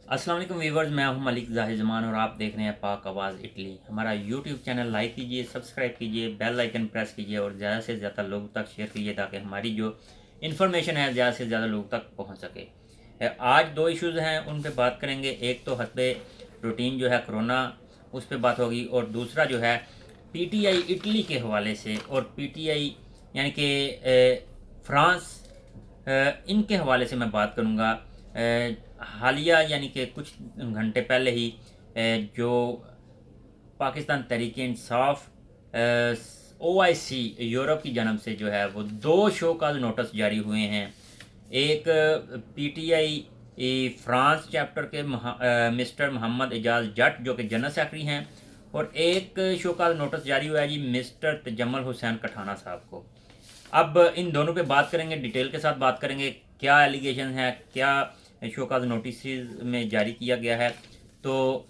अस्सलाम वालेकुम व्यूवर्स, मैं हूं मलिक जाहिर जमान और आप देख रहे हैं पाक आवाज़ इटली। हमारा यूट्यूब चैनल लाइक कीजिए, सब्सक्राइब कीजिए, बेल आइकन प्रेस कीजिए और ज़्यादा से ज़्यादा लोगों तक शेयर कीजिए ताकि हमारी जो इन्फॉर्मेशन है ज़्यादा से ज़्यादा लोगों तक पहुंच सके। आज दो इश्यूज़ हैं, उन पे बात करेंगे। एक तो हस्बे रूटीन जो है कोरोना, उस पर बात होगी, और दूसरा जो है पीटीआई इटली के हवाले से और पीटीआई यानी कि फ्रांस, इनके हवाले से मैं बात करूँगा। हालिया यानी कि कुछ घंटे पहले ही जो पाकिस्तान तहरीक इंसाफ OIC यूरोप की जानब से जो है वो दो शो का नोटिस जारी हुए हैं। एक PTI फ्रांस चैप्टर के मिस्टर मोहम्मद एजाज जट जो कि जनरल सेक्रेटरी हैं, और एक शो का नोटिस जारी हुआ है जी मिस्टर तजम्मल हुसैन कठाना साहब को। अब इन दोनों पे बात करेंगे, डिटेल के साथ बात करेंगे क्या एलिगेशन है, क्या शोकाज नोटिस में जारी किया गया है। तो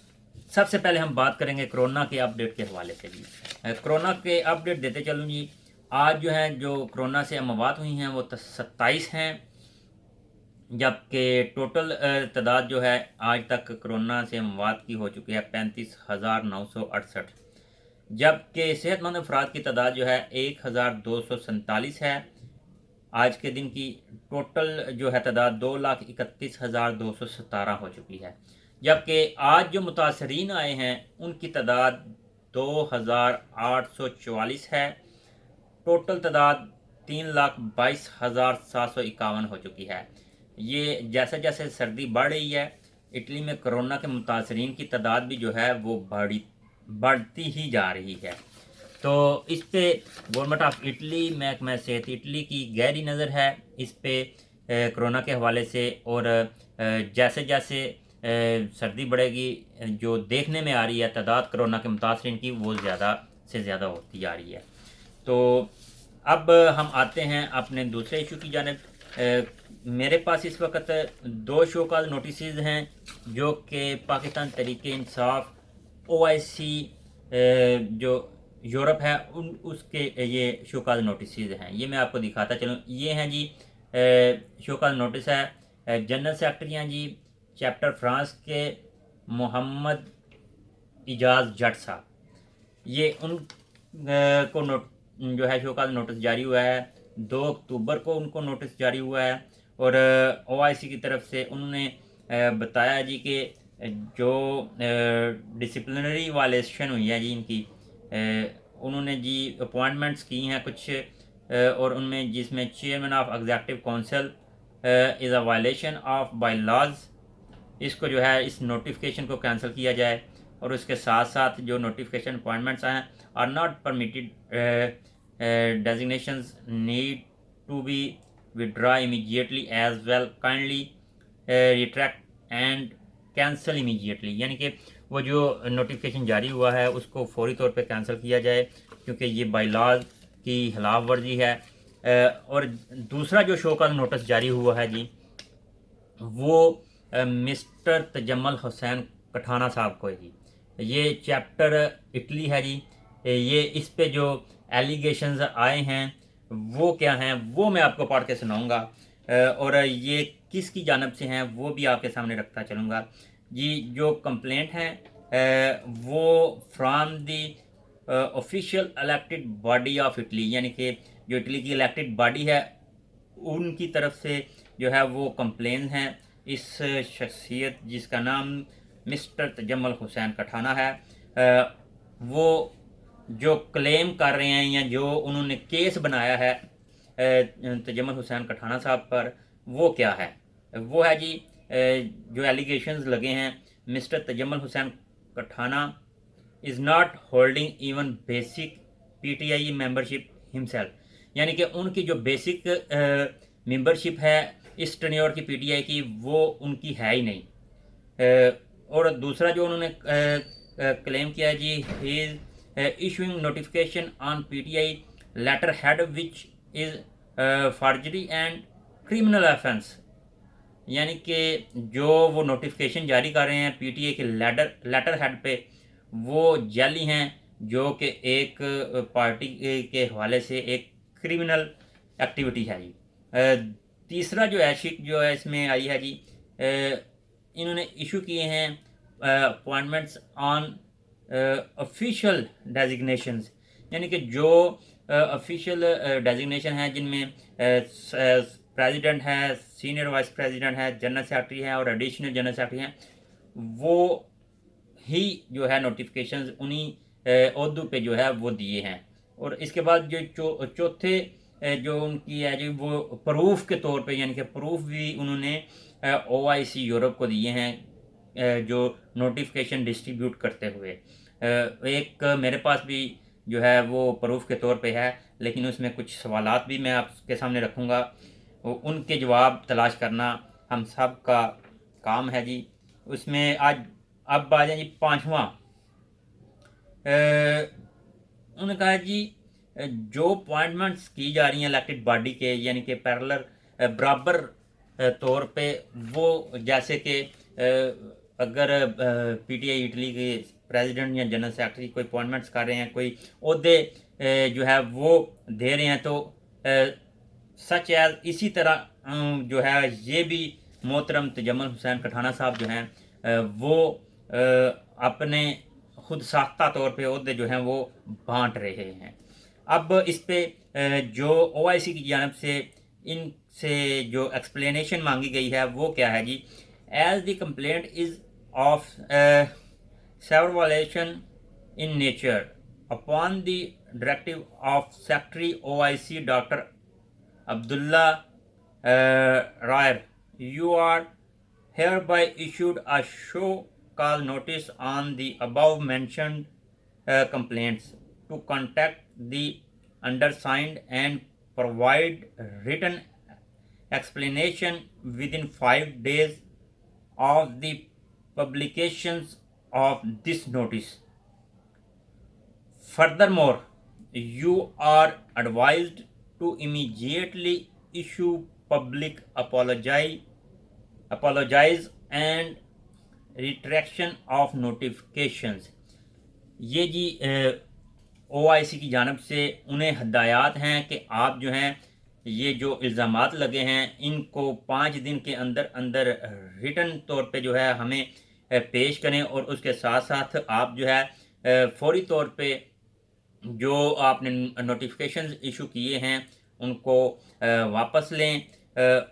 सबसे पहले हम बात करेंगे कोरोना के अपडेट के हवाले से जी। कोरोना के अपडेट देते चलूँ जी। आज जो है जो कोरोना से अमवात हुई हैं वो 27 हैं, जबकि टोटल तादाद जो है आज तक कोरोना से अमवात की हो चुकी है 35,968, जबकि सेहतमंद अफराद की तादाद जो है 1,247 है। आज के दिन की टोटल जो है तादाद 2,31,217 हो चुकी है, जबकि आज जो मुतासरीन आए हैं उनकी तादाद 2,844 है। टोटल तादाद 3,22,751 हो चुकी है। ये जैसे जैसे सर्दी बढ़ रही है, इटली में कोरोना के मुतासरीन की तादाद भी जो है वो बढ़ती ही जा रही है। तो इस पे गवर्नमेंट ऑफ इटली, महकमा सेहत इटली की गहरी नज़र है इस पे कोरोना के हवाले से। और जैसे जैसे सर्दी बढ़ेगी, जो देखने में आ रही है तादाद कोरोना के मुतासरीन की वो ज़्यादा से ज़्यादा होती जा रही है। तो अब हम आते हैं अपने दूसरे इशू की जानिब। मेरे पास इस वक्त दो शो का नोटिस हैं जो कि पाकिस्तान तहरीक इंसाफ OIC जो यूरोप है उन उसके ये शोकाज नोटिस हैं। ये मैं आपको दिखाता चलूँ। ये हैं जी शोकाज नोटिस है जनरल सेक्रेटरी हैं जी चैप्टर फ्रांस के मोहम्मद इजाज़ जट साहब। ये उन को जो है शोकाज नोटिस जारी हुआ है। 2 अक्टूबर को उनको नोटिस जारी हुआ है और OIC की तरफ से उन्होंने बताया जी कि जो डिसिप्लिनरी वायलेशन हुई है जी इनकी, उन्होंने जी अपॉइंटमेंट्स की हैं कुछ, और उनमें जिसमें chairman of executive council is a violation of by laws, इसको जो है इस नोटिफिकेशन को कैंसिल किया जाए। और उसके साथ साथ जो नोटिफिकेशन अपॉइंटमेंट्स हैं are not permitted, designations need to be withdraw immediately as well, kindly retract and cancel immediately. यानी कि वो जो नोटिफिकेशन जारी हुआ है उसको फौरी तौर पे कैंसिल किया जाए क्योंकि ये बाय लॉज की खिलाफ वर्जी है। और दूसरा जो शो का नोटिस जारी हुआ है जी वो मिस्टर तजम्मल हुसैन कठाना साहब को है जी। ये चैप्टर इटली है जी। ये इस पे जो एलिगेशंस आए हैं वो क्या हैं वो मैं आपको पढ़ के सुनाऊंगा, और ये किसकी जानब से हैं वो भी आपके सामने रखता चलूँगा जी। जो कंप्लेंट हैं वो from the official elected body of Italy, यानी कि जो इटली की इलेक्टेड बॉडी है उनकी तरफ से जो है वो कंप्लेन हैं इस शख्सियत जिसका नाम मिस्टर तजम्मल हुसैन कठाना है। वो जो क्लेम कर रहे हैं या जो उन्होंने केस बनाया है तजम्मल हुसैन कठाना साहब पर, वो क्या है? वो है जी जो एलिगेशंस लगे हैं, mister Tajammal Hussain Kathana is not holding even basic PTI membership himself, यानी कि उनकी जो बेसिक मेंबरशिप है इस टेन्योर की PTI की वो उनकी है ही नहीं। और दूसरा जो उन्होंने क्लेम किया जी, he is issuing notification on PTI letter head which is forgery and criminal offence, यानी कि जो वो नोटिफिकेशन जारी कर रहे हैं PTI के लेटर हेड पे वो जाली हैं, जो कि एक पार्टी के हवाले से एक क्रिमिनल एक्टिविटी है जी। तीसरा जो है शिक जो है इसमें आई है जी, इन्होंने इशू किए हैं अपॉइंटमेंट्स ऑन ऑफिशियल डेजिग्नेशंस, यानी कि जो ऑफिशियल डेजिग्नेशन है जिनमें प्रेसिडेंट है, सीनियर वाइस प्रेसिडेंट है, जनरल सेक्रेटरी है और एडिशनल जनरल सेक्रेटरी हैं, वो ही जो है नोटिफिकेशंस उन्हीं ओहदों पे जो है वो दिए हैं। और इसके बाद जो चौथे जो उनकी है जी वो प्रूफ के तौर पे, यानी कि प्रूफ भी उन्होंने OIC यूरोप को दिए हैं जो नोटिफिकेशन डिस्ट्रीब्यूट करते हुए। एक मेरे पास भी जो है वो प्रूफ के तौर पे है, लेकिन उसमें कुछ सवालात भी मैं आपके सामने रखूँगा, उनके जवाब तलाश करना हम सब का काम है जी। उसमें आज अब आ जाए जी पाँचवा, उन्होंने कहा जी जो अपॉइंटमेंट्स की जा रही हैं इलेक्टेड बॉडी के, यानी कि पैरेलल बराबर तौर पे, वो जैसे कि अगर PTI इटली के प्रेसिडेंट या जनरल सेक्रेटरी कोई अपॉइंटमेंट्स कर रहे हैं, कोई ओहदे जो है वो दे रहे हैं, तो सच एज इसी तरह जो है ये भी मोहतरम तजम्मुल हुसैन कठाना साहब जो हैं वो अपने खुद साख्ता तौर पे ओहदे जो हैं वो बांट रहे हैं। अब इस पे जो OIC की जानब से इनसे जो एक्सप्लेनेशन मांगी गई है वो क्या है जी, as the complaint is of severe violation in nature upon the directive of secretary OIC doctor Abdullah Rayer, you are hereby issued a show cause notice on the above mentioned complaints to contact the undersigned and provide written explanation within 5 days of the publications of this notice. Furthermore, you are advised to immediately issue public apologize and retraction of notifications। ये जी OIC की जानब से उन्हें हदायत हैं कि आप जो हैं ये जो इल्ज़ामात लगे हैं इनको 5 दिन के अंदर अंदर रिटन तौर पे जो है हमें पेश करें, और उसके साथ साथ आप जो है फौरी तौर पे जो आपने नोटिफिकेशंस इशू किए हैं उनको वापस लें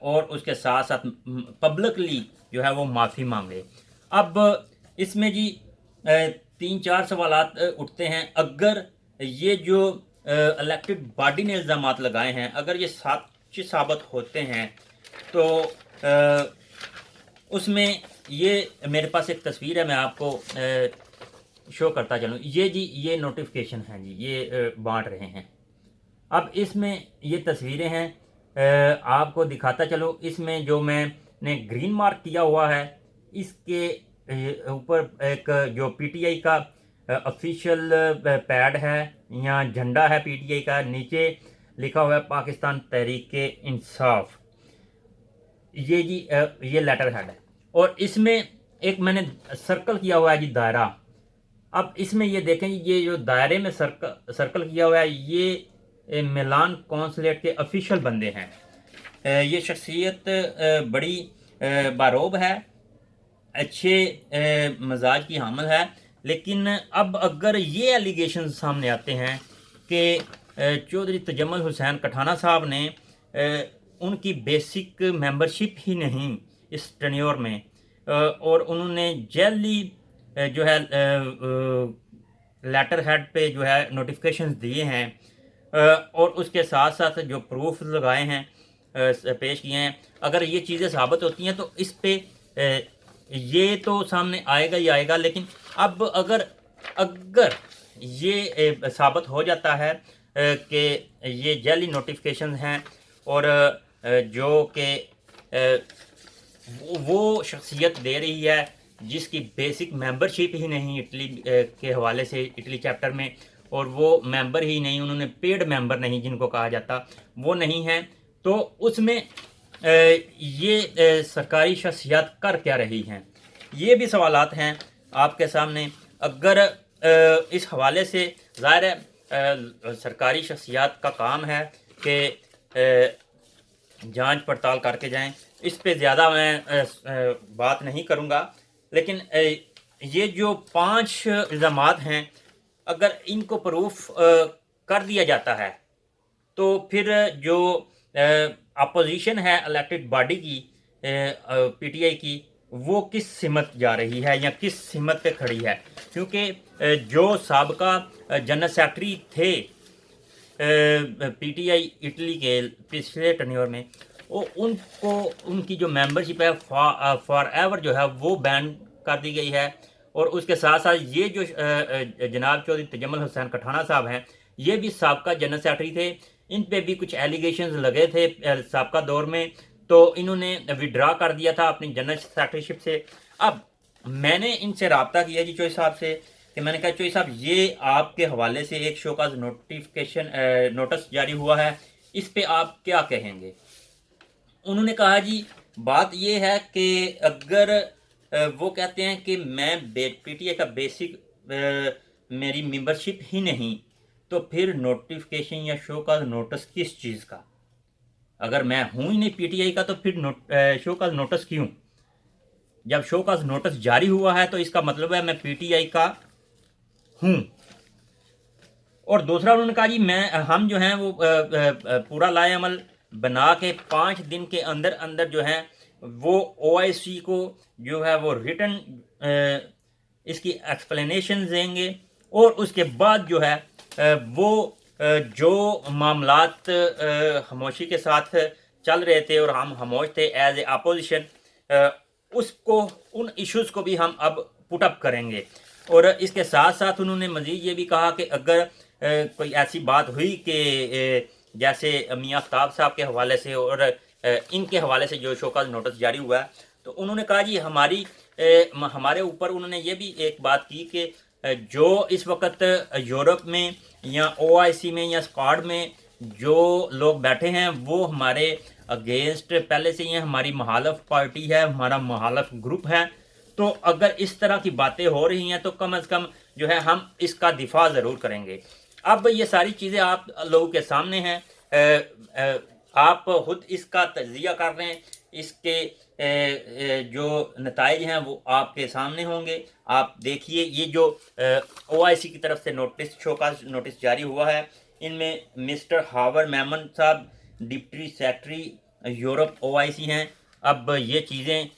और उसके साथ साथ पब्लिकली जो है वो माफ़ी मांगे। अब इसमें जी 3-4 सवालात उठते हैं। अगर ये जो इलेक्टेड बॉडी ने इल्ज़ामात लगाए हैं अगर ये सच साबित होते हैं तो उसमें ये मेरे पास एक तस्वीर है, मैं आपको शो करता चलूँ। ये जी ये नोटिफिकेशन है जी, ये बांट रहे हैं। अब इसमें ये तस्वीरें हैं, आपको दिखाता चलो। इसमें जो मैंने ग्रीन मार्क किया हुआ है इसके ऊपर एक जो PTI का ऑफिशियल पैड है या झंडा है PTI का, नीचे लिखा हुआ है पाकिस्तान तहरीक इंसाफ। ये जी ये लेटर हेड है और इसमें एक मैंने सर्कल किया हुआ है जी दायरा। अब इसमें ये देखें ये जो दायरे में सर्कल किया हुआ है ये मिलान कौंसलेट के ऑफिशियल बंदे हैं। ये शख्सियत बड़ी बारोब है, अच्छे मजाज की हामिल है, लेकिन अब अगर ये एलिगेशन सामने आते हैं कि चौधरी तजम्मुल हुसैन कठाना साहब ने उनकी बेसिक मेंबरशिप ही नहीं इस टेन्योर में, और उन्होंने जैली जो है लेटर हेड पे जो है नोटिफिकेशंस दिए हैं और उसके साथ साथ जो प्रूफ लगाए हैं पेश किए हैं, अगर ये चीज़ें साबित होती हैं तो इस पे ये तो सामने आएगा ही आएगा। लेकिन अब अगर ये साबित हो जाता है कि ये जाली नोटिफिकेशन हैं और जो कि वो शख्सियत दे रही है जिसकी बेसिक मेंबरशिप ही नहीं इटली के हवाले से इटली चैप्टर में, और वो मेंबर ही नहीं, उन्होंने पेड मेंबर नहीं जिनको कहा जाता वो नहीं है, तो उसमें ये सरकारी शख्सियत कर क्या रही हैं, ये भी सवालात हैं आपके सामने। अगर इस हवाले से ज़ाहिर है सरकारी शख्सियत का काम है कि जांच पड़ताल करके जाएं, इस पे ज़्यादा मैं बात नहीं करूँगा। लेकिन ये जो 5 इल्ज़ामात हैं, अगर इनको प्रूफ कर दिया जाता है तो फिर जो अपोजिशन है इलेक्टेड बॉडी की, पीटीआई की, वो किस सिमत जा रही है या किस सिमत पे खड़ी है। क्योंकि जो साबका जनरल सेक्रेटरी थे पीटीआई इटली के पिछले टर्न्योर में, वो उनको उनकी जो मेंबरशिप है फॉर एवर जो है वो बैन कर दी गई है। और उसके साथ साथ ये जो जनाब चौधरी तजम्मुल हुसैन कठाना साहब हैं, ये भी साबका जनरल सेक्रेटरी थे। इन पे भी कुछ एलिगेशंस लगे थे साबका दौर में, तो इन्होंने विड्रा कर दिया था अपनी जनरल सेक्रेटरीशिप से। अब मैंने इनसे रब्ता किया जी चौधरी साहब से, कि मैंने कहा चौधरी साहब ये आपके हवाले से एक शोकाज नोटिफिकेशन नोटिस जारी हुआ है, इस पे आप क्या कहेंगे। उन्होंने कहा जी बात ये है कि अगर वो कहते हैं कि मैं पीटीए का बेसिक मेरी मेंबरशिप ही नहीं, तो फिर नोटिफिकेशन या शो का नोटिस किस चीज़ का। अगर मैं हूं ही नहीं पीटीआई का, तो फिर शो का नोटिस क्यों। जब शो का नोटिस जारी हुआ है तो इसका मतलब है मैं पीटीआई का हूं। और दूसरा उन्होंने कहा जी हम जो हैं वो पूरा लाए अमल बना के 5 दिन के अंदर अंदर जो है वो ओआईसी को जो है वो रिटर्न इसकी एक्सप्लेनेशन देंगे। और उसके बाद जो है वो जो मामलात खामोशी के साथ चल रहे थे और हम खामोश थे एज ए अपोजिशन, उसको उन इश्यूज़ को भी हम अब पुटअप करेंगे। और इसके साथ साथ उन्होंने मज़ीद ये भी कहा कि अगर कोई ऐसी बात हुई कि जैसे मियां आफ्ताब साहब के हवाले से और इनके हवाले से जो शोकाज नोटिस जारी हुआ है, तो उन्होंने कहा जी हमारे ऊपर उन्होंने ये भी एक बात की कि जो इस वक्त यूरोप में या ओआईसी में या स्क्वाड में जो लोग बैठे हैं वो हमारे अगेंस्ट पहले से ही हमारी मुखालिफ पार्टी है, हमारा मुखालिफ ग्रुप है। तो अगर इस तरह की बातें हो रही हैं तो कम से कम जो है हम इसका दिफा ज़रूर करेंगे। अब ये सारी चीज़ें आप लोगों के सामने हैं, आप खुद इसका तज्जिया कर रहे हैं, इसके जो नताइज हैं वो आपके सामने होंगे। आप देखिए ये जो ओआईसी की तरफ से शो का नोटिस जारी हुआ है, इनमें मिस्टर हावर मेमन साहब डिप्टी सेक्रेटरी यूरोप ओआईसी हैं। अब ये चीज़ें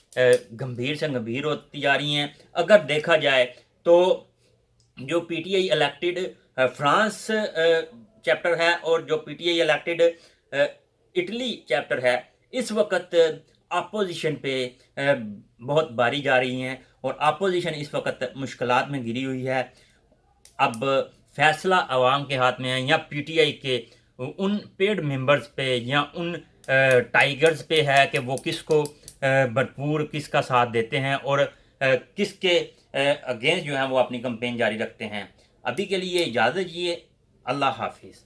गंभीर से गंभीर होती जा रही हैं। अगर देखा जाए तो जो पीटीआई इलेक्टेड फ्रांस चैप्टर है और जो पीटीआई इलेक्टेड इटली चैप्टर है, इस वक्त अपोजिशन पे बहुत बारी जा रही हैं और अपोजिशन इस वक्त मुश्किलात में घिरी हुई है। अब फैसला आवाम के हाथ में है या पीटीआई के उन पेड मेंबर्स पे या उन टाइगर्स पे है कि वो किसको भरपूर किसका साथ देते हैं और किसके अगेंस्ट जो है वो अपनी कंपेन जारी रखते हैं। अभी के लिए इजाज़त दीजिए। अल्लाह हाफिज़।